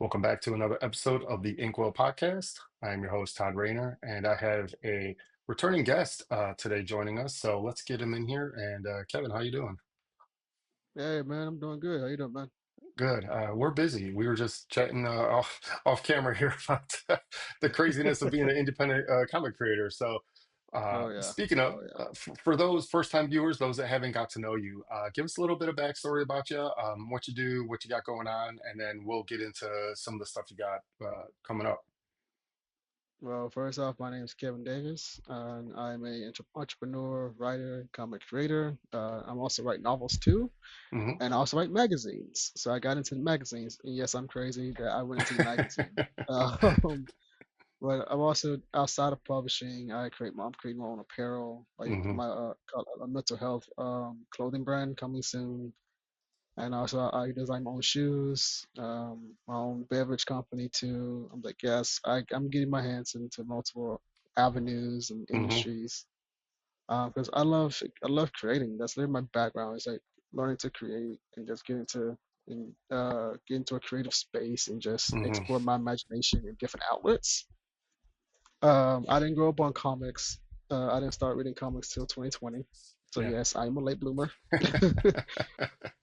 Welcome back to another episode of the Inkwell podcast. I am your host, Todd Rayner, and I have a returning guest today joining us. So let's get him in here. And Kevin, how you doing? Hey man, I'm doing good. How you doing, man? Good. We're busy. We were just chatting off camera here about the craziness of being an independent comic creator. So, Oh yeah. speaking of, Oh yeah. for those first-time viewers, those that haven't got to know you, give us a little bit of backstory about you, what you do, what you got going on, and then we'll get into some of the stuff you got coming up. Well, first off, my name is Kevin Davis, and I'm a entrepreneur, writer, comic creator. I'm also write novels too, Hmm. and I also write magazines. So I got into the magazines, and yes, I'm crazy that I went into the magazine. Um, but I'm also outside of publishing. I'm creating my own apparel, like Hmm. my a mental health clothing brand coming soon. And also, I design my own shoes, my own beverage company too. I'm like, yes, I'm getting my hands into multiple avenues and Hmm. industries because I love creating. That's literally my background. It's like learning to create and just get into a creative space and just Hmm. explore my imagination in different outlets. I didn't grow up on comics. I didn't start reading comics till 2020. So Yeah. yes, I'm a late bloomer.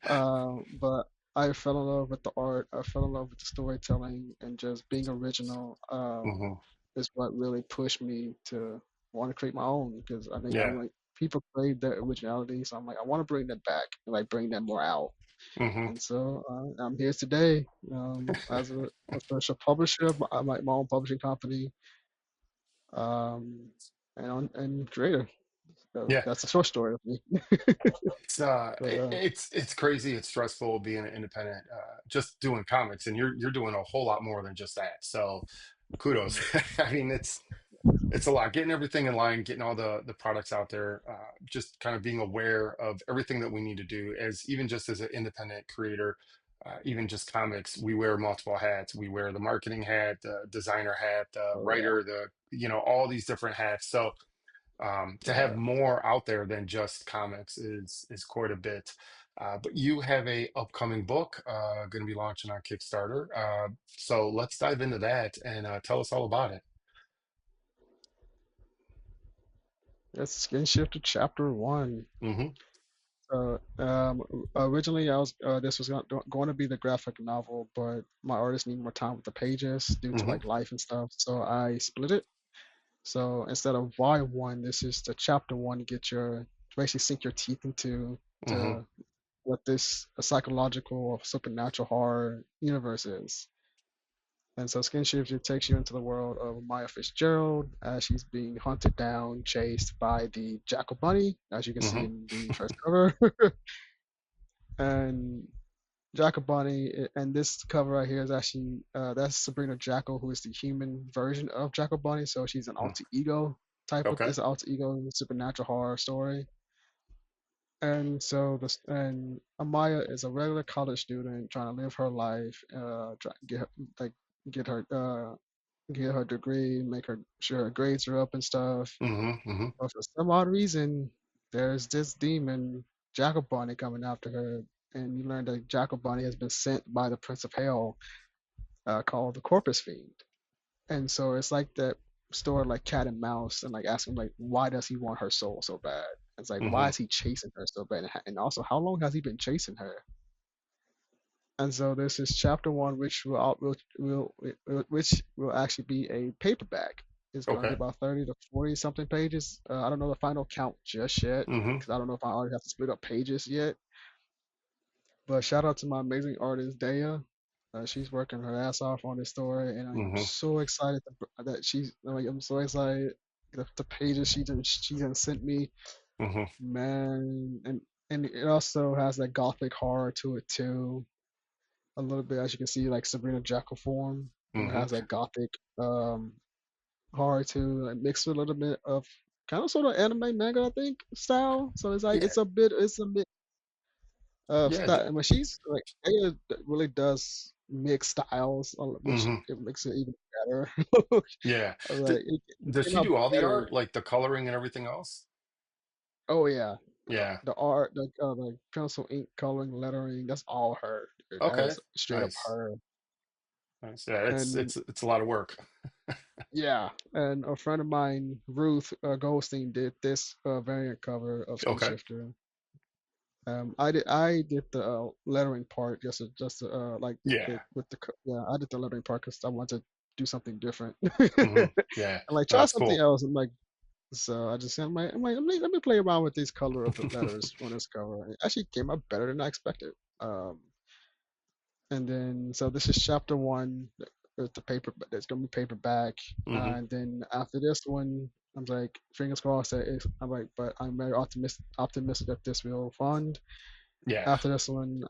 But I fell in love with the art. I fell in love with the storytelling and just being original. Hmm. Is what really pushed me to want to create my own because I think I'm Yeah. like people crave their originality, so I'm like I want to bring that back and like bring that more out. Hmm. And so I'm here today as a official publisher. I'm like my own publishing company um, and creator. So Yeah. that's a short story of me. But It's crazy. It's stressful being an independent, just doing comics, and you're doing a whole lot more than just that. So kudos. I mean, it's a lot. Getting everything in line, getting all the products out there, just kind of being aware of everything that we need to do as even just as an independent creator. Even just comics, we wear multiple hats. We wear the marketing hat, the designer hat, the oh yeah, writer, all these different hats. So to have yeah. more out there than just comics is quite a bit. But you have a upcoming book going to be launching on Kickstarter. So let's dive into that and tell us all about it. Let's skin shift to chapter one. Hmm. Originally, I was this was going to be the graphic novel, but my artist needed more time with the pages due to Hmm. like life and stuff, so I split it. So instead of volume one, this is the chapter one. Get your basically sink your teeth into Hmm. to what this psychological or supernatural horror universe is. And so Skin Shifter takes you into the world of Maya Fitzgerald as she's being hunted down, chased by the Jackal Bunny, as you can see Hmm. in the first cover. And Jackal Bunny, and this cover right here is actually that's Sabrina Jackal, who is the human version of Jackal Bunny. So she's an alter ego type of Okay. it's an alter ego supernatural horror story. And so this and Amaya is a regular college student trying to live her life, try like get her get her degree, make her sure her grades are up and stuff. Hmm. Hmm. But for some odd reason, there's this demon, Jackal Bunny, coming after her, and you learn that Jackal Bunny has been sent by the Prince of Hell, called the Corpus Fiend. And so it's like that story, like cat and mouse, and like asking like, why does he want her soul so bad? It's like, why Hmm. is he chasing her so bad? And also, how long has he been chasing her? And so this is chapter one, which will actually be a paperback. It's going to be Okay. about 30 to 40 something pages. I don't know the final count just yet Hmm. because I don't know if I already have to split up pages yet. But shout out to my amazing artist Daya. She's working her ass off on this story, and I'm Hmm. so excited that she's like I'm so excited the pages she done sent me, Hmm. man, and it also has that gothic horror to it too a little bit, as you can see, like Sabrina Jackal form. It Hmm. has that gothic horror too, like mixed with a little bit of kind of sort of anime manga, I think, style. So it's like Yeah. it's a bit of Yeah. style. But she's like Aya really does mix styles, which Hmm. it makes it even better. Yeah. Like D- it does came she out do all the better your art. like the coloring and everything else? Oh yeah, Yeah. the art, the pencil ink coloring, lettering, that's all her. That Okay. is straight up Nice. her. Nice. Yeah, And it's a lot of work. yeah, and a friend of mine, Ruth Goldstein, did this variant cover of Skin Okay. Shifter. I did the lettering part like Yeah. yeah, I did the lettering part because I wanted to do something different Hmm. and Yeah. like No, try that's something cool. else. I'm like, so I just let me play around with these color of the letters on this cover. It actually came out better than I expected. Um, and then so this is chapter one. With the paper, there's gonna be paperback, Hmm. and then after this one, I'm like, fingers crossed that I'm like, but I'm very optimistic that this will fund. Yeah. After this one,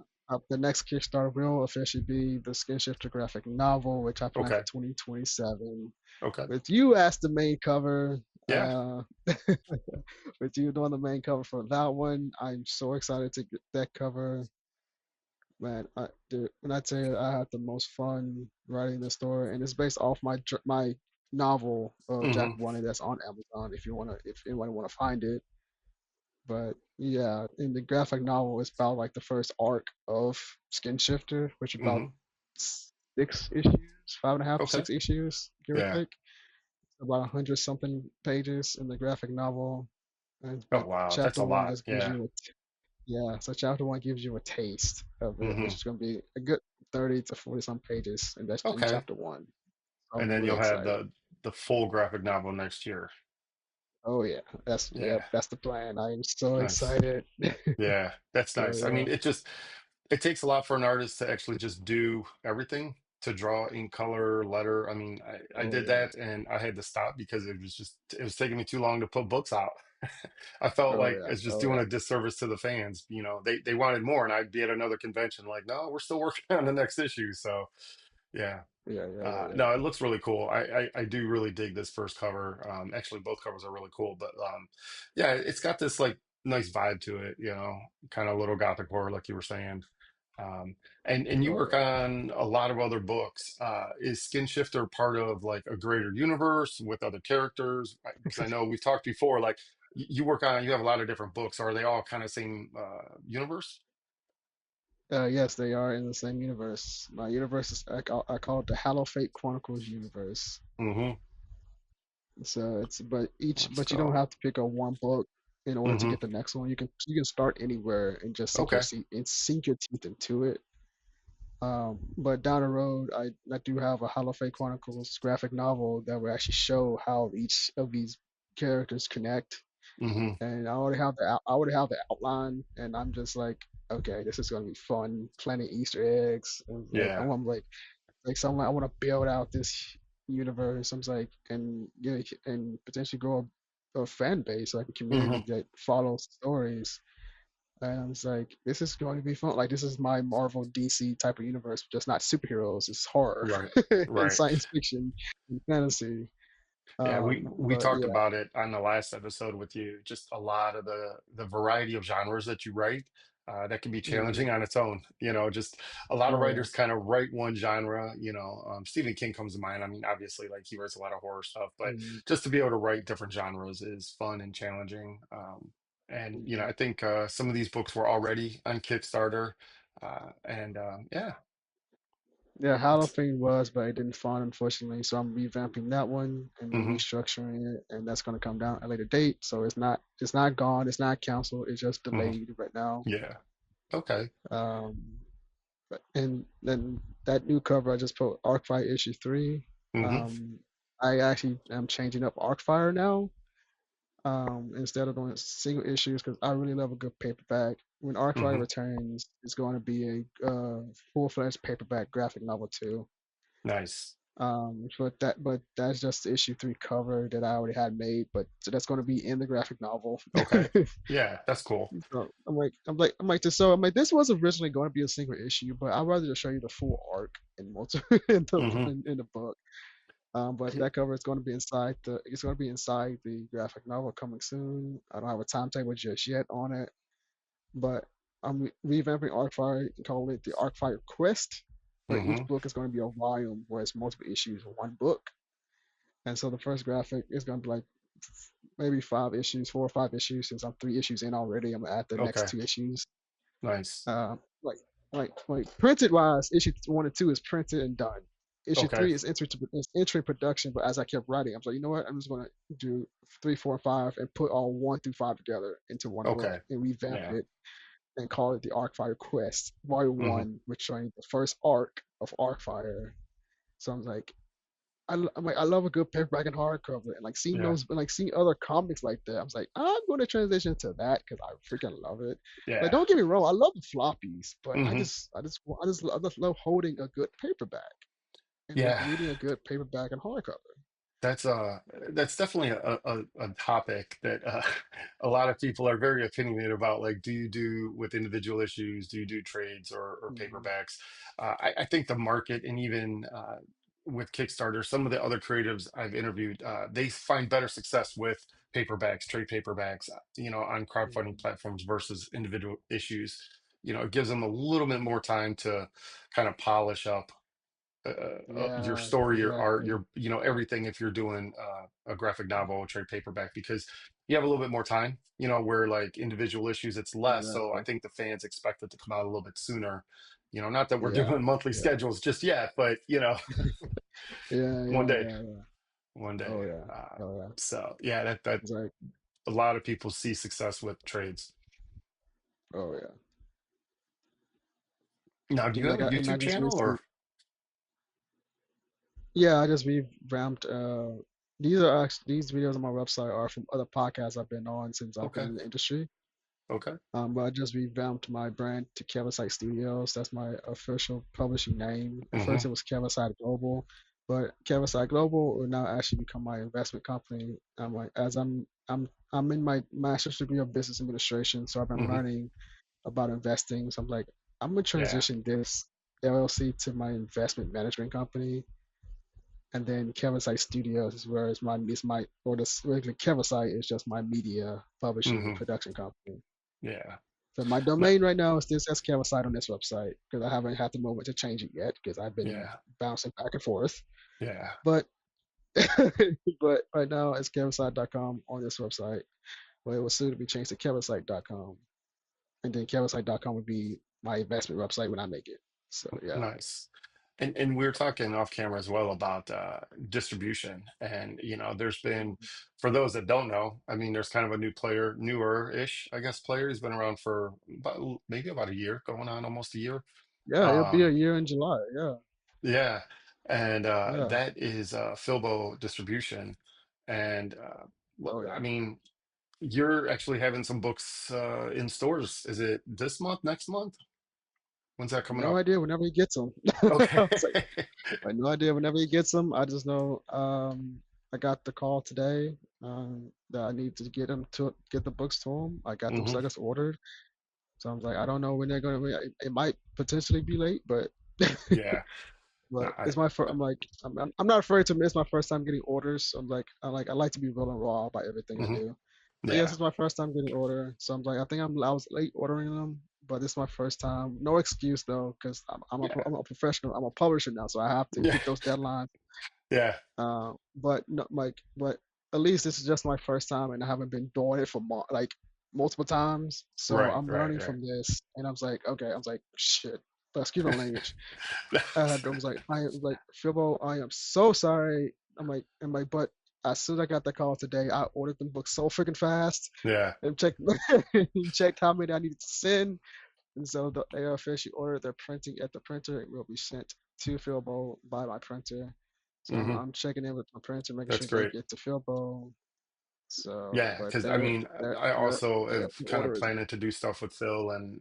the next Kickstarter will officially be the Skin Shifter graphic novel, which I plan for Okay. 2027. Okay. With you as the main cover, Yeah. with you doing the main cover for that one, I'm so excited to get that cover. Man, dude, when I tell you I had the most fun writing the story, and it's based off my novel of Jack Hmm. Bonnet that's on Amazon. If anyone wanna find it, but yeah, in the graphic novel, it's about like the first arc of Skin Shifter, which is about Hmm. 6 issues, 5.5, Okay. 6 issues, give or Yeah. take. About 100 something pages in the graphic novel, Oh, but wow. That's chapter a one lot. just gives Yeah. you yeah. So chapter one gives you a taste of it, which Hmm. is going to be a good 30 to 40 some pages, and that's in Okay. chapter one. And I'm then really you'll have excited. the full graphic novel next year. Oh yeah, Yeah. that's the plan. I am so Nice. excited. Yeah, that's So nice. I yeah. mean, it takes a lot for an artist to actually just do everything, to draw in color, letter. I mean, I Oh did yeah. that and I had to stop because it was taking me too long to put books out. I felt Oh like yeah. it's just Oh doing yeah. a disservice to the fans. You know, they wanted more, and I'd be at another convention like, no, we're still working on the next issue. So yeah. Yeah. Yeah. Yeah. Yeah. No, it looks really cool. I do really dig this first cover. Actually, both covers are really cool, but yeah, it's got this like nice vibe to it, you know, kind of little gothic horror, like you were saying. Um, and you Oh work yeah. on a lot of other books. Is Skin Shifter part of like a greater universe with other characters? Because I know we've talked before, like you have a lot of different books. Are they all kind of same universe? Yes, they are in the same universe. My universe is I call it the Hallow Fate Chronicles universe. Hmm. So Let's but you don't go. have to pick up one book in order to Hmm. get the next one. You can start anywhere and just Okay. sink your teeth into it. But down the road, I do have a Hollow Fate Chronicles graphic novel that will actually show how each of these characters connect. Hmm. And I already have the outline, and I'm just like, okay, this is gonna be fun, planting Easter eggs, and Yeah. I'm like so I want to build out this universe. I'm like, and and potentially grow a fan base, like a community Hmm. that follows stories. And I was like, this is going to be fun. Like, this is my Marvel DC type of universe, just not superheroes. It's horror Right. and Right. science fiction and fantasy. Yeah, we But talked yeah, about it on the last episode with you. Just a lot of the variety of genres that you write, that can be mm, challenging on its own. You know, just a lot of oh yeah, writers kind of write one genre. You know, Stephen King comes to mind. I mean, obviously, like he writes a lot of horror stuff, but mm, just to be able to write different genres is fun and challenging. And you know, mm. I think some of these books were already on Kickstarter, and yeah, Yeah. it's. Halloween was, but it didn't fund, unfortunately. So I'm revamping that one and Hmm. restructuring it, and that's going to come down at a later date. So it's not gone, it's not canceled, it's just Hmm. delayed right now. Yeah. Okay. Um, and then that new cover I just put Arcfire issue 3. Hmm. Um, I actually am changing up Arcfire now. Instead of doing single issues because I really love a good paperback. When Arcfire Hmm. returns, it's going to be a full-fledged paperback graphic novel too. Nice. But that's just the issue 3 cover that I already had made. But so that's going to be in the graphic novel. Okay. Yeah, that's cool. So I'm like, this was originally going to be a single issue, but I'd rather just show you the full arc in multi Hmm. in the book. But that cover is going to be it's going to be inside the graphic novel coming soon. I don't have a timetable just yet on it, but I'm revamping Arcfire and calling it the Arcfire Quest, where each Hmm. book is going to be a volume, where it's multiple issues in one book. And so the first graphic is going to be like maybe 5 issues, 4 or 5 issues. Since I'm 3 issues in already, I'm gonna add the next Okay. 2 issues. Nice. Uh, like printed wise, issue 1 and 2 is printed and done. issue Okay. three is entry production, but as I kept writing, I was like, you know what? I'm just gonna do three, four, and five, and put all one through five together into one book Okay. and revamp Yeah. it and call it the Arcfire Quest Volume Hmm. One, which showing the first arc of Arcfire. So I'm like, I'm like, I love a good paperback and hardcover, and like seeing Yeah. those, like seeing other comics like that, I was like, I'm going to transition to that because I freaking love it. Like, Yeah. don't get me wrong, I love the floppies, but Hmm. I just love holding a good paperback and like Yeah. reading a good paperback and hardcover. That's that's definitely a topic that a lot of people are very opinionated about. Like, do you do with individual issues? Do you do trades or Hmm. paperbacks? I think the market and even with Kickstarter, some of the other creatives I've interviewed, they find better success with paperbacks, trade paperbacks, on crowdfunding Hmm. platforms versus individual issues. It gives them a little bit more time to kind of polish up your Yeah, story, your art, exactly. your everything. If you're doing a graphic novel or trade paperback, because you have a little bit more time, where like individual issues it's less. So I Exactly. think the fans expect it to come out a little bit sooner. Not that we're Yeah, doing monthly yeah, schedules just yet, but yeah, one yeah, day, yeah, yeah. one day. Oh yeah, uh, oh yeah. so yeah, that It's like, a lot of people see success with trades. oh yeah. Now, do you have a And I YouTube just channel or? recently, yeah, I just revamped. These videos on my website are from other podcasts I've been on since I've been Okay. in the industry. Okay. But I just revamped my brand to Kevisyde Studios. That's my official publishing name. At first, Hmm. it was Kevisyde Global, but Kevisyde Global will now actually become my investment company. I'm like, as I'm in my master's degree of business administration, so I've been Hmm. learning about investing. So I'm like, I'm gonna Yeah. transition this LLC to my investment management company, and then Kevisyde Studios is where or the regular Kevisyde is just my media publishing and Hmm. production company. Yeah. So my No, domain right now is still says Kevisyde on this website because I haven't had the moment to change it yet because I've been yeah. bouncing back and forth. Yeah. But but right now it's kevisyde.com on this website. But it will soon be changed to kevisyde.com. And then kevisyde.com would be my investment website when I make it. So yeah. Nice. And we were talking off camera as well about distribution. And there's been, for those that don't know, I mean, there's kind of a new player, newer-ish, I guess, player. He's been around for maybe about a year, going on almost a year. Yeah, it'll be a Um, year in July. Yeah. yeah. And Yeah. that is Filbo Distribution. And Oh I yeah. mean, you're actually having some books in stores. Is it this month, next month? When's that coming No up? idea whenever he gets them. Okay. I was like no idea whenever he gets them. I just know I got the call today that I need to get the books to him. I got them Hmm. suckers ordered. So I was like, I don't know when they're gonna be. It might potentially be late, but Yeah. No, but it's my first. I'm not afraid to miss my first time getting orders. So I'm like I like to be real and raw about everything I hmm. do. But yes, Yeah. it's my first time getting order. So I'm like I think I was late ordering them, but it's my first time. No excuse though, because Yeah. I'm a professional. I'm a publisher now, so I have to Yeah. hit those deadlines. Yeah. But no, but at least this is just my first time, and I haven't been doing it for like multiple times. So Right. I'm Right. learning Right. from this, and I was like, okay, I was like, shit. But excuse my language. I was like, Philbo, I am so sorry. But as soon as I got the call today, I ordered them books so freaking fast Yeah. and checked checked how many I needed to send. And so they officially ordered their printing at the printer. It will be sent to Philbo by my printer. So Hmm. I'm checking in with my printer, making That's sure they great. get to Philbo. So, Yeah, but because I mean, I also their have kind of order is planning to do stuff with Phil, and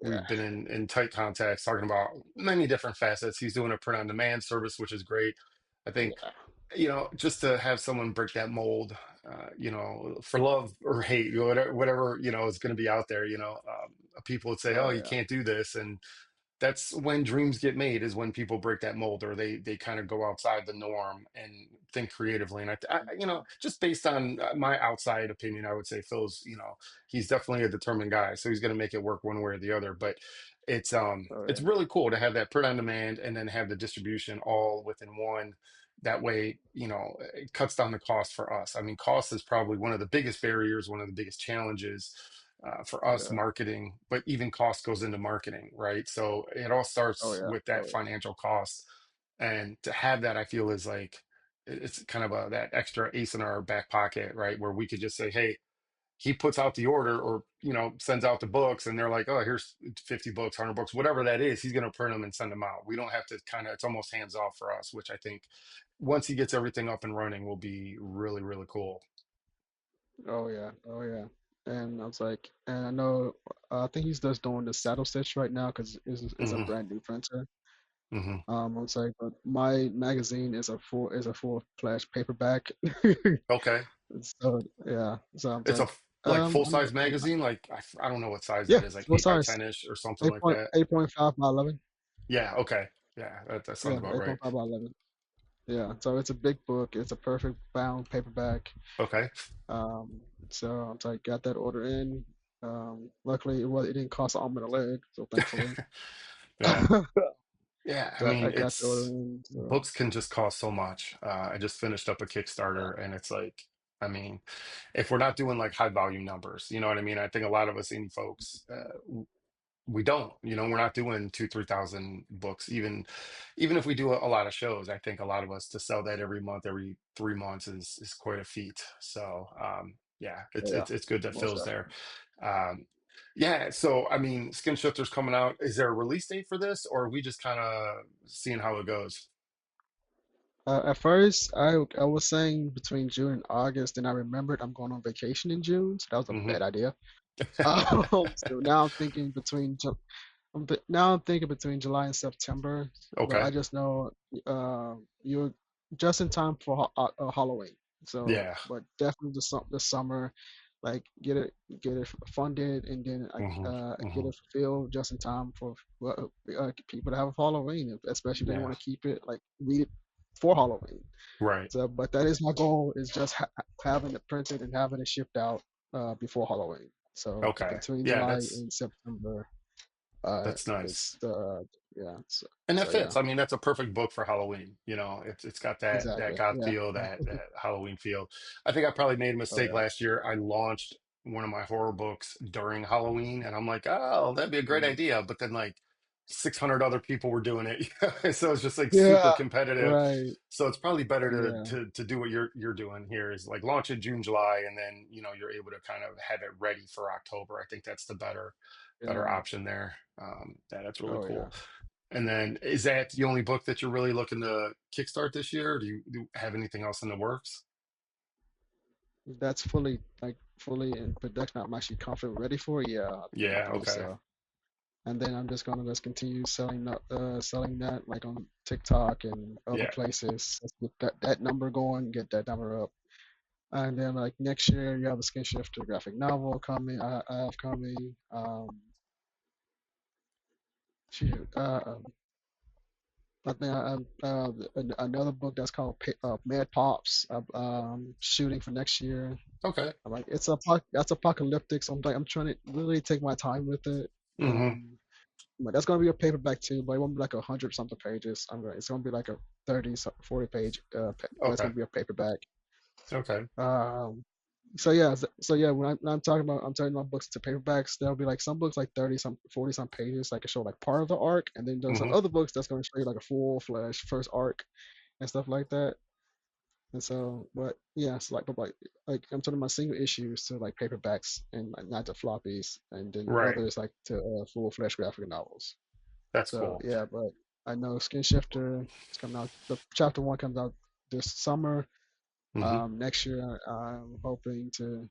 yeah, we've been in tight contacts talking about many different facets. He's doing a print on demand service, which is great. I think, yeah, just to have someone break that mold, for love or hate, whatever, is going to be out there. People would say, "Oh, oh you yeah, can't do this," and that's when dreams get made, is when people break that mold, or they kind of go outside the norm and think creatively. And just based on my outside opinion, I would say Phil's, he's definitely a determined guy, so he's going to make it work one way or the other. But oh it's yeah, really cool to have that print on demand and then have the distribution all within one. That way, it cuts down the cost for us. I mean, cost is probably one of the biggest barriers, one of the biggest challenges for us yeah, marketing, but even cost goes into marketing, right? So it all oh starts yeah, with oh that yeah, financial cost. And to have that, I feel is like it's kind of a that extra ace in our back pocket, right? Where we could just say, hey, he puts out the order or sends out the books and they're like, oh, here's 50 books, 100 books, whatever that is, he's going to print them and send them out. We don't have to kind of, it's almost hands off for us, which I think once he gets everything up and running will be really, really cool. Oh yeah, oh yeah. And I was like, and I know, I think he's just doing the saddle stitch right now because it's a Hmm. brand new printer. Hmm. I was like, but my magazine is a full flash paperback. Okay. So yeah, so I'm It's a like, like full I'm size magazine, like I don't know what size yeah, that is, like full 8 by size, 10 ish or something like that. 8.5 by 11. Yeah, okay. Yeah, that sounds Yeah, about right. 8.5 by 11. Yeah, so it's a big book. It's a perfect bound paperback. Okay. Um, so I'm like, got that order in. Luckily, it didn't cost an arm and a leg, so thankfully. Yeah. Yeah, I So mean, I got the order it's in. So books can just cost so much. I just finished up a Kickstarter, and it's like, I mean, if we're not doing like high volume numbers, you know what I mean? I think a lot of us indie folks, we don't, we're not doing 3,000 books. Even if we do a lot of shows, I think a lot of us to sell that every month, every 3 months is quite a feat. So, yeah, it's yeah, it's it's good that most Phil's there. definitely. Um, yeah, so I mean, Skin Shifter's coming out. Is there a release date for this, or are we just kind of seeing how it goes? At first, I was saying between June and August, and I remembered I'm going on vacation in June, so that was a Hmm. bad idea. So now I'm thinking now I'm thinking between July and September, but I Okay. just know you're just in time for Halloween. So, Yeah. but definitely the summer, like get it funded and then Hmm. get Hmm. it fulfilled just in time for people to have a Halloween, especially if they Yeah. want to keep it like read it for Halloween. Right. So, but that is my goal is just having it printed and having it shipped out before Halloween. So Okay. between Yeah, July that's and September, that's it's nice. the yeah. And that So yeah, fits. I mean, that's a perfect book for Halloween. It's got that exactly. God Yeah. feel, that Halloween feel. I think I probably made a Oh mistake yeah. last year. I launched one of my horror books during Halloween, and I'm like, oh, that'd be a great Mm. idea. But then like 600 other people were doing it, so it's just like super Yeah. competitive. Right. So it's probably better to Yeah. to to do what you're doing here is like launch in June, July, and then you're able to kind of have it ready for October. I think that's the better Yeah. option there. That's really Oh cool. yeah. And then is that the only book that you're really looking to kickstart this year? Or do you have anything else in the works? That's fully in production. I'm actually confident ready for it. Yeah, I Yeah, believe okay. so. And then I'm just gonna just continue selling that like on TikTok and other Yeah. places. Let's get that number going, get that number up. And then like next year, you have the Skin Shifter graphic novel coming. I have coming. Shoot, I think another book that's called Mad Pops. Shooting for next year. Okay. I'm like that's apocalyptic. So I'm trying to really take my time with it. Hmm. But that's gonna be a paperback too, but it won't be like 100 something pages. It's gonna be like a 40 page. But it's Okay. gonna be a paperback. Okay. Um, so yeah, I'm turning my books to paperbacks. There'll be like some books like 40 some pages, like it show like part of the arc, and then there's some Hmm. other books that's going to show you like a full fledged first arc and stuff like that. And so, but yeah, it's like I'm turning my single issues to like paperbacks and like, not to floppies, and then Right. others like to full fledged graphic novels. That's So cool. yeah, but I know Skin Shifter is coming out. The chapter one comes out this summer. Hmm. Next year, I'm hoping to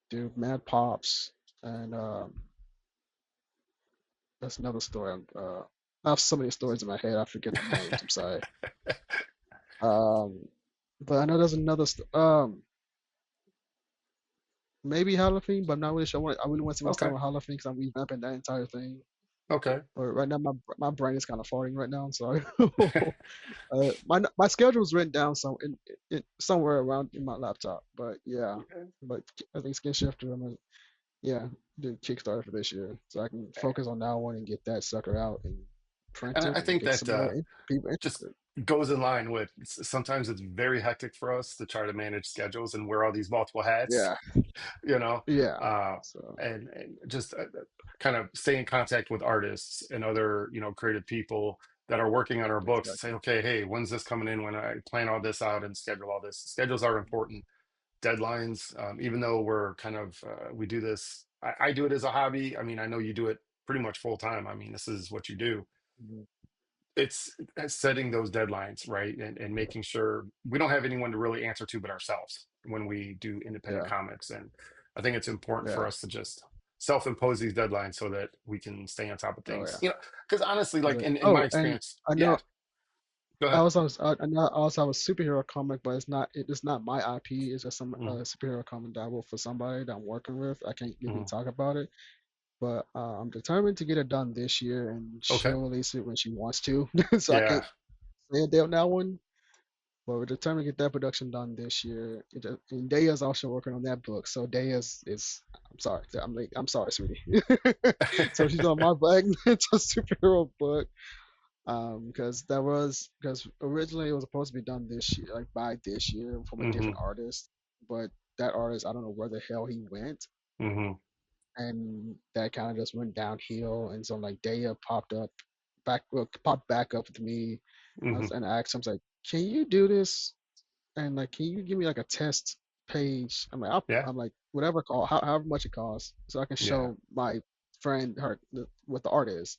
do Mad Pops, and that's another story. I have so many stories in my head, I forget the names. I'm sorry. Um, but I know there's maybe Halloween, but I'm not really sure. I really want to see what's Okay. coming with Halloween because I'm revamping that entire thing. Okay. But right now, my brain is kind of farting right now. So my schedule is written down somewhere around in my laptop. But yeah, but I think Skin Shifter. Yeah, do Kickstarter for this year, so I can focus on that one and get that sucker out and print And it I and think get that some more people just interested. goes in line with sometimes it's very hectic for us to try to manage schedules and wear all these multiple hats, Yeah, you know, yeah. uh, So and just kind of stay in contact with artists and other, creative people. that are working on our books to say, exactly. okay, hey, when's this coming in? When I plan all this out and schedule all this, schedules are important. Deadlines, even though we're kind of we do this. I do it as a hobby. I mean, I know you do it pretty much full time. I mean, this is what you do. Mhm. It's setting those deadlines, right? And making sure we don't have anyone to really answer to but ourselves when we do independent Yeah, comics. And I think it's important for yeah. us to just self-impose these deadlines so that we can stay on top of Oh things. yeah. Because honestly, It's like like, in my oh, and experience, I yeah, know go ahead. I know I also have a superhero comic, but it's not my IP. It's just some Hmm. superhero comic that I wrote for somebody that I'm working with. I can't really Hmm. talk about it, but I'm determined to get it done this year, and Okay. she'll release it when she wants to. So I Yeah. can't say a date on that one, but we're determined to get that production done this year. And Daya's also working on that book. So Daya's is I'm sorry, I'm sorry, sweetie. So she's on my back. It's a superhero book. Because originally it was supposed to be done this year, like by this year from a Hmm. different artist, but that artist, I don't know where the hell he went, Hmm. and that kind of just went downhill. And so like Daya popped back up with me. Hmm. And I asked him, I was like, can you do this? And like, can you give me like a test page? Yeah. I'm like, whatever however much it costs, so I can Yeah. show my friend what the art is.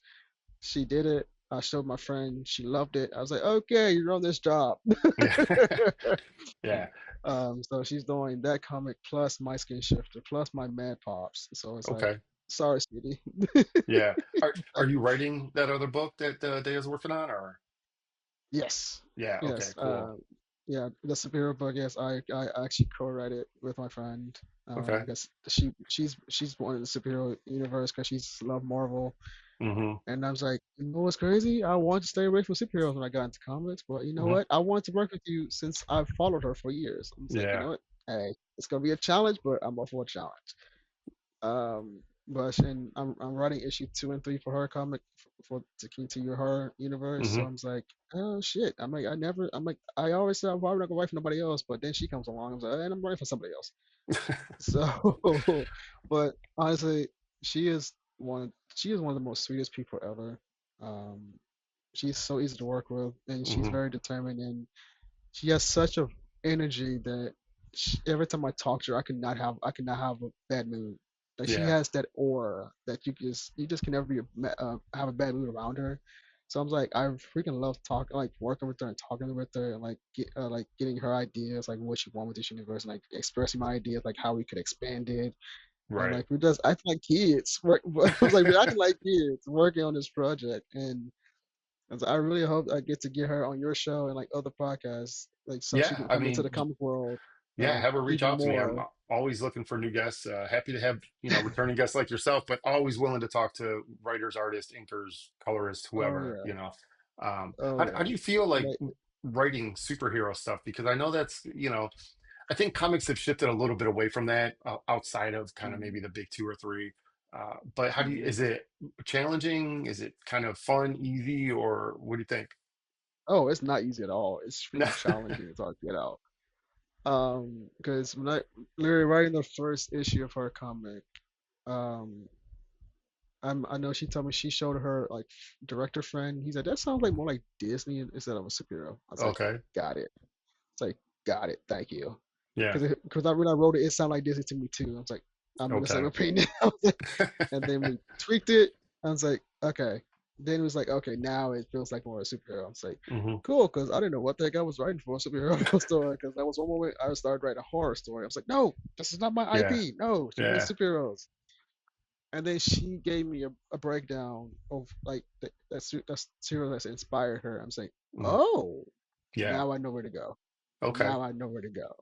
She did it. I showed my friend. She loved it. I was like, okay, you're on this job. Yeah. Yeah. So she's doing that comic plus my skin shifter plus my Mad Pops. So it's like, Okay. sorry, sweetie. Yeah. Are you writing that other book that Day is working on, or? Yes, Yeah. Okay. yes. Cool. Yeah, the superhero book. Yes, I actually co-write it with my friend. Okay. Because she's one of the superhero universe because she's love Marvel. Hmm. And I was like, you know what's crazy? I wanted to stay away from superheroes when I got into comics, but you know Hmm. what? I wanted to work with you since I've followed her for years. I was like, you Yeah. know what? Hey, it's gonna be a challenge, but I'm up for a challenge. But and I'm writing issue 2 and 3 for her comic to continue her universe. So Hmm. I'm like, oh shit. I'm like, I always said I'm probably not gonna write for nobody else, but then she comes along. I was like, and I'm writing for somebody else. So, but honestly, she is one of the most sweetest people ever. Um, she's so easy to work with, and she's Hmm. very determined, and she has such a energy that every time I talk to her, I cannot have a bad mood. Like she Yeah. has that aura that you just can never have a bad mood around her. So I'm like, I freaking love talking, like working with her and talking with her, and like getting her ideas, like what she wants with this universe, and like expressing my ideas, like how we could expand it, and Right. like we just acting like kids. I was like, we're acting like kids working on this project, and so I really hope I get to get her on your show and like other podcasts, like so she Yeah. can I come into the mean, comic world yeah. Have her reach even out to me. I'm more. always looking for new guests. Happy to have returning guests like yourself, but always willing to talk to writers, artists, inkers, colorists, Oh whoever. yeah, oh How yeah. do you feel like Like writing superhero stuff? Because I know that's I think comics have shifted a little bit away from that outside of kind of mm, maybe the big two or three. But how do you, mm. is it challenging? Is it kind of fun, easy, or what do you think? Oh, it's not easy at all. It's freaking challenging to get out. Because when I literally writing the first issue of her comic, um, I know she told me she showed her like director friend. He said that sounds like more like Disney instead of a superhero. I was like, Okay. got it. It's like, got it. Thank you. Yeah. Because when I wrote it, it sounded like Disney to me too. I was like, I'm in the same Okay. opinion. I was like, and then we tweaked it. I was like, okay. Then it was like, okay, now it feels like more a superhero. I was like, Hmm. cool, because I didn't know what the heck I was writing for a superhero story. Because that was one moment I started writing a horror story. I was like, no, this is not my Yeah. IP. No, show me Yeah. superheroes. And then she gave me a breakdown of like that serial that's inspired her. I was like, Hmm. oh, Yeah. now I know where to go. Okay. Now I know where to go.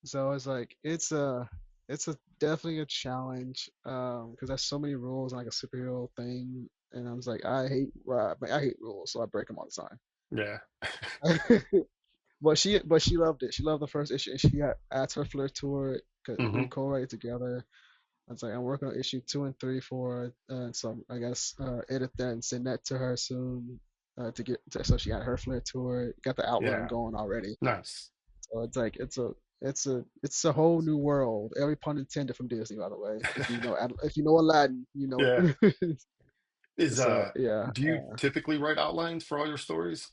So it's like it's a definitely a challenge because there's so many rules like a superhero thing, and I was like I hate rules, so I break them all the Yeah. time. But she loved it. She loved the first issue, and she adds her flair to it because we Hmm. co-write it together. I was like, I'm working on issue 2 and 3 for it, so I guess edit that and send that to her soon so she got her flair to it. Got the outline Yeah. going already. Nice. So it's like it's a whole new world. Every pun intended from Disney, by the way. If you know Aladdin, you know Yeah. it. Is So yeah, do you typically write outlines for all your stories?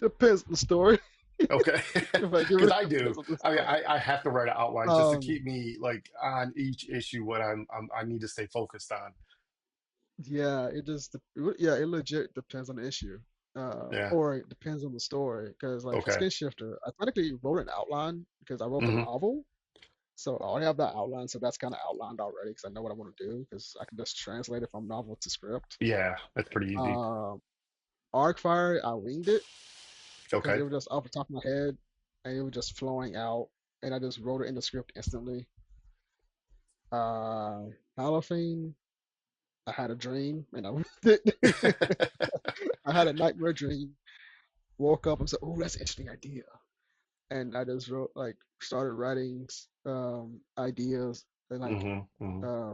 depends on the story. Okay. If I give Because it I do. depends on the I mean, story. I have to write an outline just to Um, keep me like on each issue what I need to stay focused on. yeah, yeah, it legit depends on the issue. Yeah. Or it depends on the story. Because like for Okay. Skin Shifter, I technically wrote an outline because I wrote the Hmm. novel. So I already have that outline, so that's kind of outlined already because I know what I want to do because I can just translate it from novel to script. Yeah, that's pretty easy. Um, Arcfire, I winged it because it Okay. was just off the top of my head and it was just flowing out, and I just wrote it in the script instantly. Uh, Halophane, I had a dream and I winged it. I had a nightmare dream. Woke up and said, "Oh, that's an interesting idea," and I just wrote like started writing ideas and like Hmm. Hmm.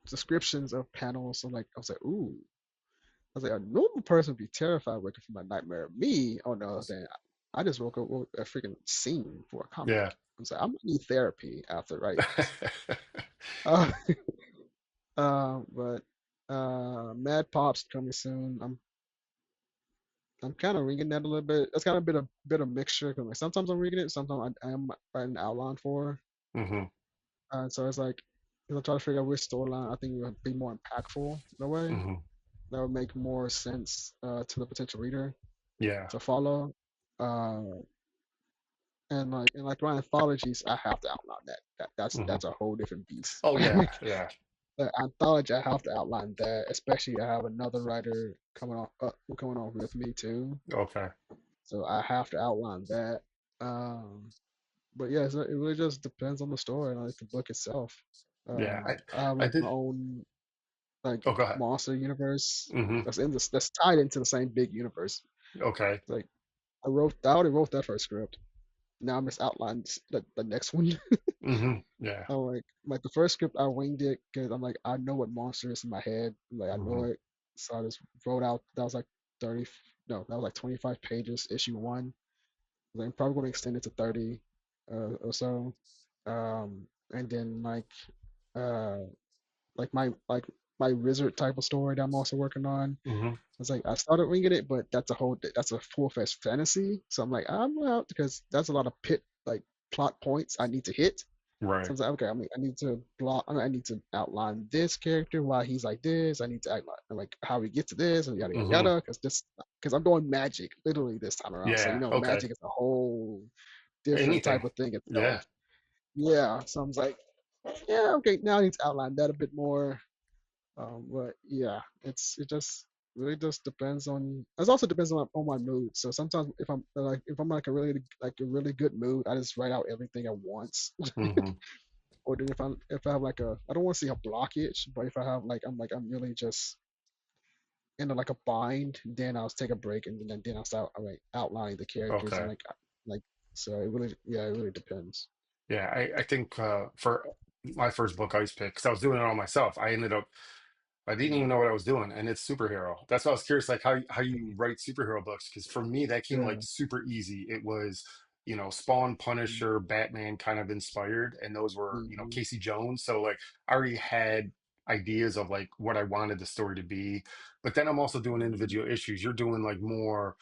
descriptions of panels. So like I was like, "Ooh." I was like, a normal person would be terrified waking from a nightmare. Me, on the other hand, I just wrote a freaking scene for a comic. Yeah. I'm like, I'm gonna need therapy after writing this. Uh, but Mad Pop's coming soon. I'm kind of reading that a little bit. That's kind of a bit of mixture. 'Cause like sometimes I'm reading it, sometimes I am writing an outline for. Hmm. So it's like, 'cause I try to figure out which storyline I think would be more impactful in a way Hmm. that would make more sense to the potential reader Yeah. to follow. Uh, and like my anthologies, I have to outline that. Hmm. That's a whole different beast. Oh yeah, yeah. The anthology, I have to outline that, especially I have another writer coming on with me too, Okay. so I have to outline that. Um, but yeah, so it really just depends on the story and like the book itself. Yeah. I have I like my did. own like Oh, go ahead. monster universe Hmm. that's tied into the same big universe. Okay. Like I already wrote that first script. Now I'm just outlining the next one. Hmm. Yeah. I'm like the first script I winged it because I'm like I know what monster is in my head. Like I know Hmm. it, so I just wrote out. That was like 30. No, that was like 25 pages. Issue one. Like, I'm probably going to extend it to 30 or so. And then uh like my wizard type of story that I'm also working on. Hmm. It's like I started winging it, but that's a full-fledged fantasy. So I'm like I'm out because that's a lot of plot points I need to hit. So I Right. was like, okay, I need to I need to outline this character, why he's like this. I need to outline like how we get to this and yada yada Hmm. yada. Because I'm doing magic literally this time around. So Yeah. Okay. magic is a whole different Anything. type of thing Yeah. itself. Yeah. So I was like, yeah, okay, now I need to outline that a bit more. But yeah, it just really just depends on. It also depends on my mood. So sometimes if I'm like a really good mood, I just write out everything at once. Hmm. Or then if I have like I don't want to say a blockage, but if I have I'm really just in like a bind, then I'll take a break and then I'll start like outlining the characters and Okay. like so it really depends. Yeah. I think for my first book Ice Pick, because I was doing it all myself, I didn't even know what I was doing, and it's superhero. That's why I was curious, like how you write superhero books, because for me that came like Yeah. super easy. It was, Spawn, Mm-hmm. Punisher, Batman kind of inspired, and those were, Mm-hmm. Casey Jones. So like I already had ideas of like what I wanted the story to be, but then I'm also doing individual issues. You're doing like more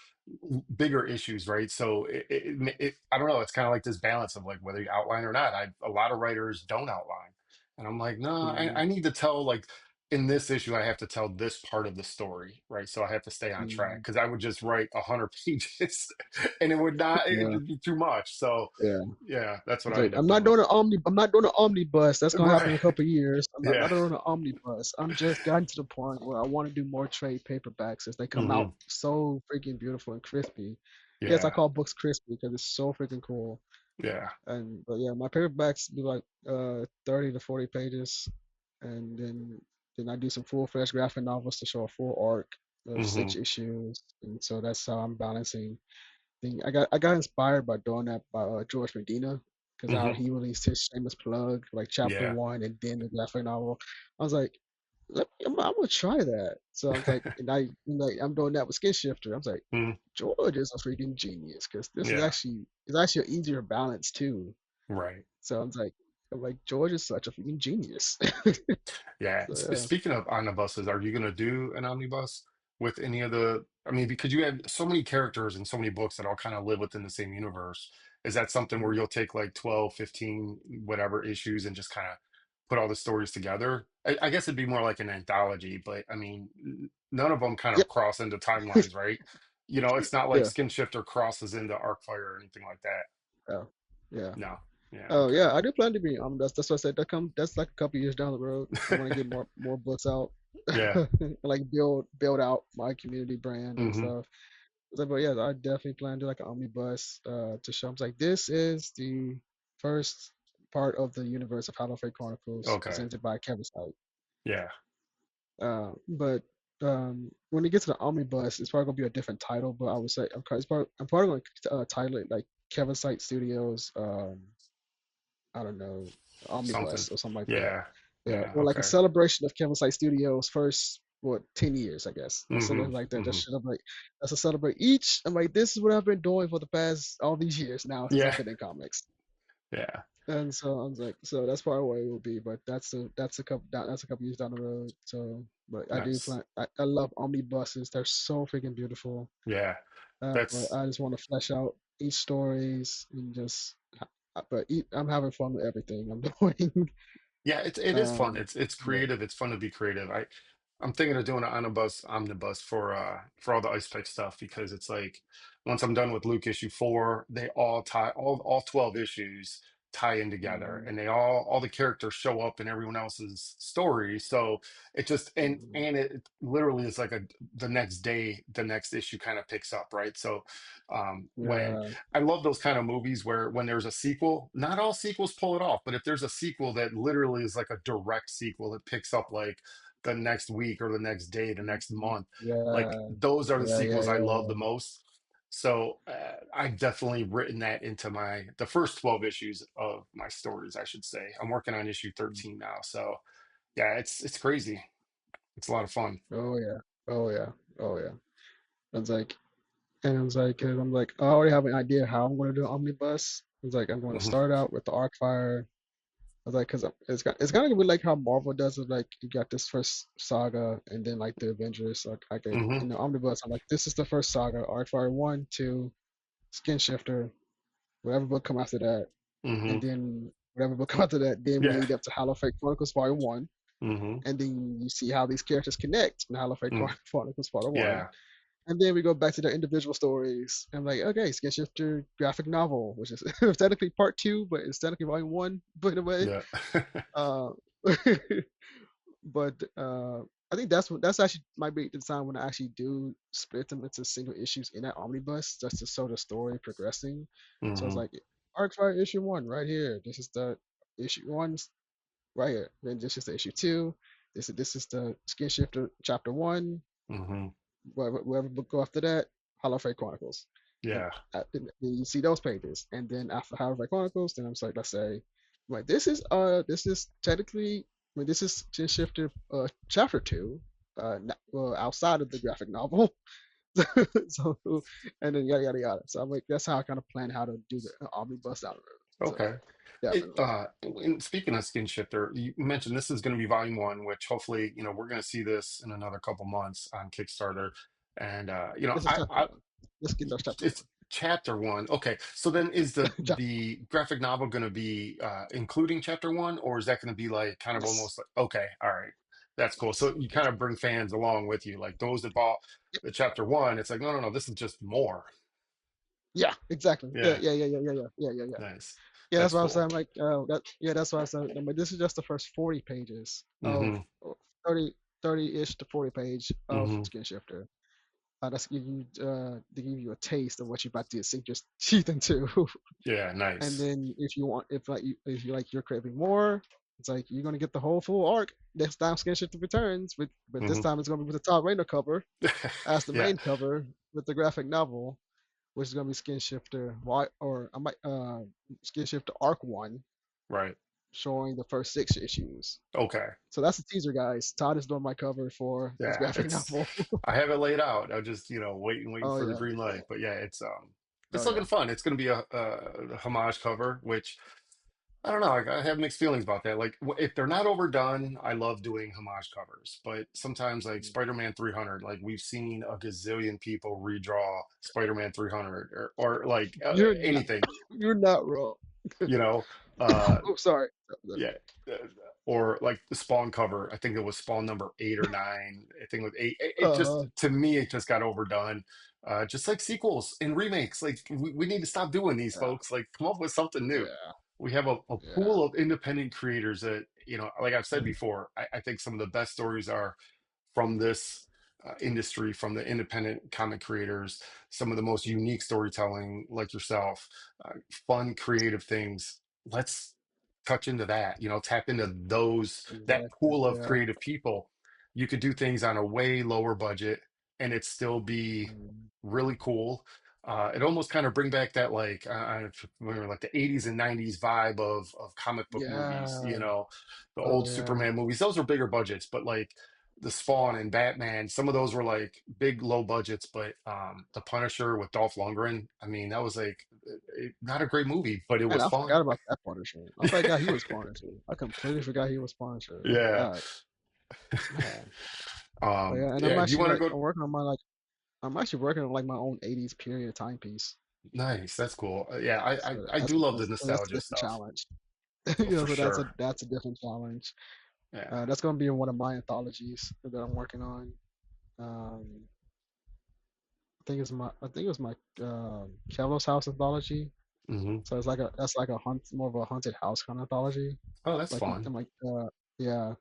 bigger issues, right? So I don't know. It's kind of like this balance of like whether you outline or not. A lot of writers don't outline, and I'm like, no, I need to tell like in this issue, I have to tell this part of the story, right? So I have to stay on track Mm-hmm. because I would just write 100 pages and Yeah. it'd be too much. So Yeah. yeah, that's what It's I like end up doing. I'm not doing an omnibus. That's gonna happen Right. in a couple of years. I'm not Yeah. doing an omnibus. I'm just gotten to the point where I want to do more trade paperbacks as they come out Hmm. so freaking beautiful and crispy. Yes, I Yeah. call books crispy because it's so freaking cool. Yeah. And but yeah, my paperbacks be like 30 to 40 pages, and then I do some full-fledged graphic novels to show a full arc of Hmm. 6 issues, and so that's how I'm balancing thing. I got inspired by doing that by George Medina because how Hmm. he released his shameless plug like chapter Yeah. one and then the graphic novel. I was like, I'm gonna try that. So I was like, I'm doing that with Skin Shifter. I was like, Hmm. George is a freaking genius because this is Yeah. actually it's actually an easier balance too. Right. So I was like. I'm like, George is such a freaking genius. Yeah. So yeah. Speaking of omnibuses, are you going to do an omnibus with any of the? I mean, because you have so many characters and so many books that all kind of live within the same universe. Is that something where Mhm. you'll take like 12, 15, whatever issues and just kind of put all the stories together? I guess it'd be more like an anthology, but I mean, none of them kind of Yep. cross into timelines, right? It's not like Yeah. Skin Shifter crosses into Arcfire or anything like that. Yeah. Yeah. No. Yeah. Oh Okay. yeah, I do plan to be that's what I said. That's like a couple years down the road. I want to get more books out, Yeah. like build out my community brand and Hmm. stuff. So, but yeah, I definitely plan to do like an omnibus to show. I'm like, this is the first part of the universe of Hollow Fate Chronicles Okay. presented by Kevisyde. Yeah. But when it gets to the omnibus, it's probably gonna be a different title. But I would say I'm probably going to title it like Kevisyde Studios. I don't know, Something. omnibus or something like that. Yeah. Yeah, Yeah. or like a Okay. celebration of Kevisyde Studios' first 10 years, I guess, or Hmm. something like that. Hmm. Just celebrate. That's a celebrate each. I'm like, this is what I've been doing for the past all these years now since I've Yeah. been in comics. Yeah. And so I was like, so that's probably what it will be, but that's a couple years down the road. So, but I do Nice. plan. I love omnibuses. They're so freaking beautiful. Yeah. But That's I just want to flesh out each stories and just. I'm having fun with everything I'm doing. Yeah, it is fun. It's Yeah. creative. It's fun to be creative. I'm thinking of doing an omnibus for all the ice pick stuff because it's like once I'm done with Luke issue 4, they all tie all 12 issues tie in together Mhm, and they all the characters show up in everyone else's story. So it just mhm. and it literally is like the next day the next issue kind of picks up, right? So when Yeah. I love those kind of movies where when there's a sequel, not all sequels pull it off, but if there's a sequel that literally is like a direct sequel that picks up like the next week or the next day, the next Mhm. month, like Yeah. those are the Yeah. Yeah. sequels I love Yeah. the most. So I've definitely written that into the first 12 issues of my stories, I should say. I'm working on issue Yeah. 13 now. So yeah, it's crazy. It's a lot of fun. Oh yeah. Oh yeah. Oh yeah. I was like, 'cause I'm like, I already have an idea how I'm going to do an omnibus. I was like, I'm going to Hmm. start out with the Arcfire. I was like, because it's kind of gonna be like how Marvel does it. Like, you got this first saga, and then like the Avengers. Like Hmm. in the omnibus, I'm like, this is the first saga: Arcfire 1, 2, Skin Shifter, whatever book come after that, Hmm. and then whatever book come after that. Then we Yeah. lead up to Hollow Fate Chronicles Volume 1, Hmm. and then you see how these characters connect in Hollow Fate Mm. Chronicles Volume 1. Yeah. And then we go back to their individual stories. I'm like, okay, Skin Shifter graphic novel, which is technically part two, but it's technically volume one, but in a way. Yeah. Uh, but I think that's actually might be the time when I actually do split them into single issues in that omnibus, just to show the story progressing. So it's Hmm. like Arcfire issue 1 right here. This is the issue 1 right here. Then this is the issue 2. This is the Skin Shifter chapter 1. Hmm. Whatever book go after that, Hollow Fate Chronicles. And Yeah. then you see those pages, and then after Hollow Fate Chronicles, then I'm like, let's say, like this is technically, I mean, this is Sin Shifter chapter 2, well, outside of the graphic novel. So, and then yada yada yada. So I'm like, that's how I kind of plan how to do the omnibus down the road. So Okay. definitely, And speaking of Skin Shifter, you mentioned this is going to be volume 1, which hopefully, we're going to see this in another couple months on Kickstarter. And this is chapter one. Let's get those chapter it's one. chapter 1. Okay. So then is the Chapter, the graphic novel going to be including chapter 1, or is that going to be like kind of yes, almost like okay, all right. That's cool. yes, So you kind yes. of bring fans along with you, like those that bought Yep. the chapter 1, it's like, no, no, no, this is just more. Yeah, exactly. Yeah, Yeah. yeah, yeah, yeah, yeah, yeah, yeah, yeah, yeah. Nice. Yeah, that's That's what I was cool. saying. Like, yeah, that's what I said. I mean, this is just the first 40 pages of Hmm. 30, 30-ish to 40 page of Hmm. Skin Shifter. That's to give you a taste of what you're about to sink your teeth into. Yeah, And nice. then if you like you're craving more, it's like you're gonna get the whole full arc. Next time Skin Shifter returns, but this Hmm. time it's gonna be with the Todd Rayner cover as the Yeah, main cover with the graphic novel, which is gonna be Skin Shifter. Why or I might Skin Shifter Arc 1, right. showing the first 6 issues. Okay. So that's the teaser, guys. Todd is doing my cover for this Yeah, graphic novel. I have it laid out. I just, waiting Oh for the yeah. green light. But yeah, it's Oh looking yeah. fun. It's going to be a homage cover, which I don't know. I have mixed feelings about that. Like, if they're not overdone, I love doing homage covers. But sometimes, like Spider-Man 300, like we've seen a gazillion people redraw Spider-Man 300, or like You're not, anything, you're not wrong. you know. Uh, Oh, sorry. yeah, uh, or like the Spawn cover. I think it was Spawn number 8 or 9. I think it was 8. It just, Uh-huh. to me, it just got overdone. Just like sequels and remakes. Like we need to stop doing these, Yeah, folks. Like, come up with something new. yeah, We have a yeah. pool of independent creators that, like I've said before, I think some of the best stories are from this industry, from the independent comic creators, some of the most unique storytelling, like yourself, fun, creative things. Let's touch into that, tap into that Exactly. pool of Yeah. creative people. You could do things on a way lower budget and it still be Mm. really cool. It almost kind of bring back that like remember like the 80s and 90s vibe of comic book movies, Yeah. the Oh old yeah. Superman movies. Those were bigger budgets, but like the Spawn and Batman, some of those were like big low budgets, but the Punisher with Dolph Lundgren, I mean, that was like not a great movie, but it Man, was I fun. forgot about that Punisher. I forgot he was Punisher. I completely forgot he was Punisher. I Yeah. forgot. Man. But yeah, and I'm Yeah, do you actually want to like go? I'm working on my like I'm actually working on like my own 80s period timepiece. Nice, that's cool. Yeah, So I that's do love the that's a nostalgia different stuff. challenge. Oh, for So that's a sure. different challenge. Yeah. That's going to be in one of my anthologies that I'm working on. Um, I think it was my Kelos House anthology. Hmm. So it's like a that's like a more of a haunted house kind of anthology. Oh, that's Like fun. I'm like yeah.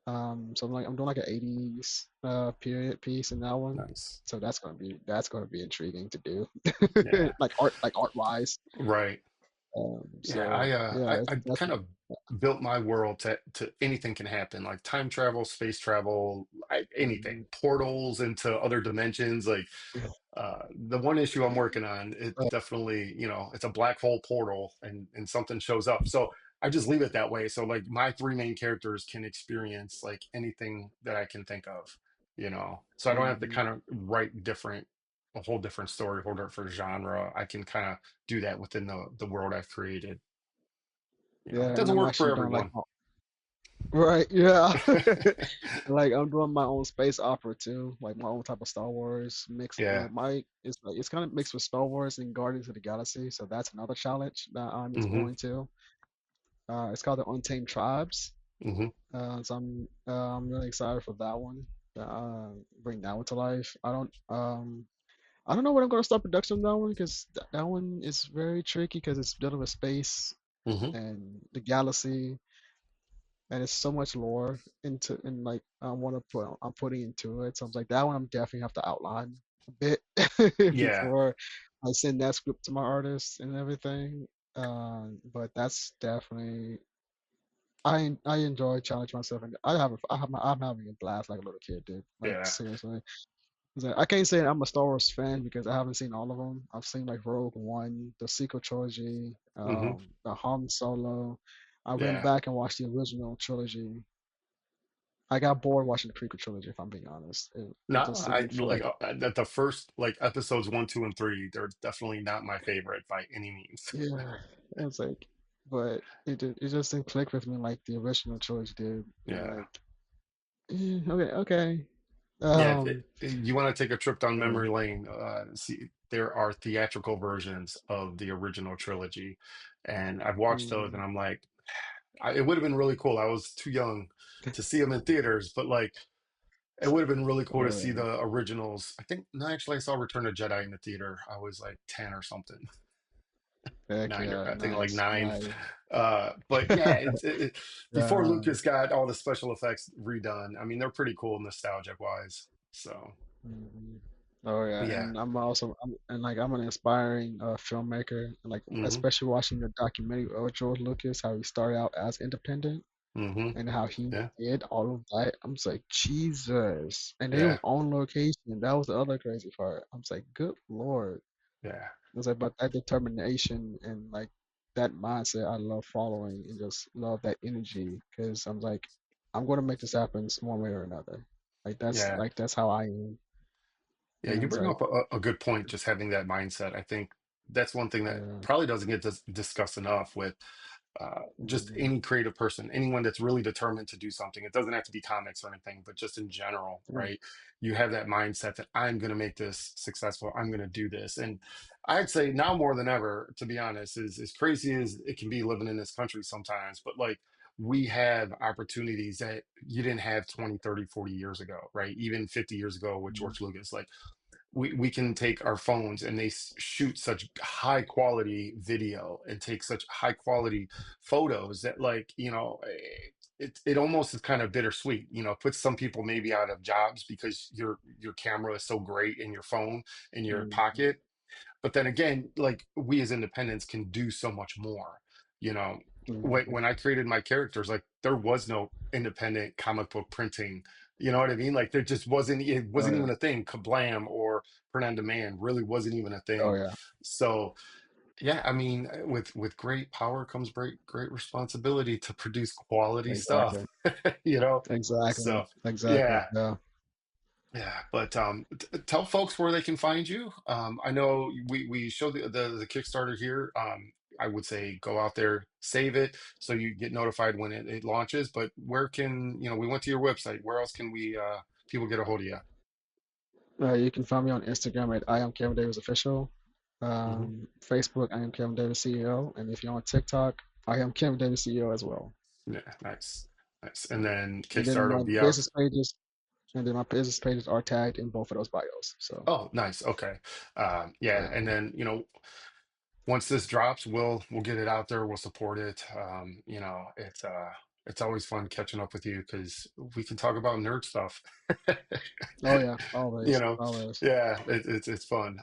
So I'm doing like an 80s period piece in that one. Nice. So that's gonna be intriguing to do. Yeah. Like art wise. Right. Yeah, So yeah, I it's kind definitely of built my world to anything can happen, like time travel, space travel, anything, mhm. portals into other dimensions. Like the one issue I'm working on, it Uh, definitely, it's a black hole portal and something shows up. So I just leave it that way. So like my three main characters can experience like anything that I can think of, So I don't have to mhm. kind of write a whole different story, whole different genre. I can kind of do that within the world I've created. It Yeah, and doesn't I'm work for actually doing like everyone. right, yeah. Like I'm doing my own space opera too, like my own type of Star Wars mix. Yeah. Like my it's like it's kind of mixed with Star Wars and Guardians of the Galaxy, so that's another challenge that I'm Hmm. exploring too. It's called the Untamed Tribes. Hmm. So I'm really excited for that one. Bring that one to life. I don't know when I'm gonna start production on that one because that one is very tricky because it's dealing with space Hmm. and the galaxy and it's so much lore into and like I'm putting into it. So I'm like that one I'm definitely have to outline a bit Yeah. before I send that script to my artists and everything. But that's definitely I enjoy challenging myself and I'm having a blast like a little kid did. Like Yeah. seriously. It's like, I can't say I'm a Star Wars fan because I haven't seen all of them. I've seen like Rogue One, the sequel trilogy, Hmm. the Han Solo. I went Yeah. back and watched the original trilogy. I got bored watching the prequel trilogy, if I'm being honest. No, It just I didn't feel like like at the first like episodes 1, 2, and 3. They're definitely not my favorite by any means. yeah. It's like, but it just didn't click with me like the original trilogy did. And Yeah. like, okay, okay. Yeah. Um, You want to take a trip down uh, memory lane? See, there are theatrical versions of the original trilogy, and I've watched those, and mm, I'm like, it would have been really cool. I was too young to see them in theaters, but like, it would have been really cool to oh see yeah, the originals. I think, no, actually, I saw Return of Jedi in the theater. I was like 10 or something. heck Nine, yeah, I think like nice, 9. nice. But yeah, before Uh, Lucas got all the special effects redone. I mean, they're pretty cool nostalgic wise. So mhm. Oh yeah, yeah. and and like I'm an inspiring filmmaker, and like Hmm. especially watching the documentary of George Lucas, how he started out as independent Hmm. and how he Yeah. did all of that. I'm just like Jesus, and they was Yeah. on location. That was the other crazy part. I'm just like, good Lord. Yeah. It's like, but that determination and like that mindset, I love following and just love that energy because I'm like, I'm gonna make this happen one way or another. Yeah. Like that's how I am, Yeah. and You it's bring like, up a good point, just having that mindset. I think that's one thing that yeah. probably doesn't get discussed enough with just Hmm. any creative person, anyone that's really determined to do something. It doesn't have to be comics or anything, but just in general, Yeah. right? You have that mindset that I'm going to make this successful. I'm going to do this. And I'd say now more than ever, to be honest, is as crazy as it can be living in this country sometimes, but like we have opportunities that you didn't have 20, 30, 40 years ago, right? Even 50 years ago with Mhm. George Lucas. Like we can take our phones and they shoot such high quality video and take such high quality photos that like it almost is kind of bittersweet, puts some people maybe out of jobs because your camera is so great in your phone in your Mhm. pocket. But then again, like we as independents can do so much more. You know, Mhm. when I created my characters, like there was no independent comic book printing. You know what I mean? Like there just wasn't. It Oh wasn't yeah. even a thing. Kablam or print on demand really wasn't even a Oh thing. yeah. So yeah, I mean, with great power comes great responsibility to produce quality stuff. Exactly. You know, Exactly. so Exactly. yeah. Yeah. Yeah, but tell folks where they can find you. I know we show the Kickstarter here. I would say go out there, save it, so you get notified when it launches. But where can we went to your website? Where else can we people get a hold of you? You can find me on Instagram at I am Kevin Davis official. Hmm. Facebook, I am Kevin Davis CEO, and if you're on TikTok, I am Kevin Davis CEO as well. Yeah, nice, nice. And then And then Kickstarter my will be out. business pages, and then my business pages are tagged in both of those bios. So Oh, nice. Okay. Yeah, yeah. and then once this drops, we'll get it out there. We'll support it. It's always fun catching up with you because we can talk about nerd stuff. Oh yeah. you Always. know, Always. yeah, it's fun.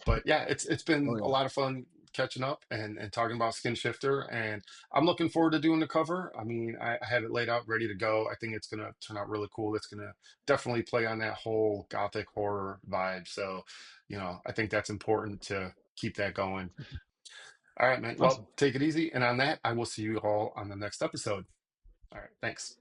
But yeah, it's Oh been a yeah. lot of fun catching up and talking about Skin Shifter, and I'm looking forward to doing the cover. I mean, I have it laid out, ready to go. I think it's gonna turn out really cool. It's gonna definitely play on that whole gothic horror vibe. So, I think that's important to keep that going. All right, man. Well, Awesome. take it easy. And on that, I will see you all on the next episode. All right. Thanks.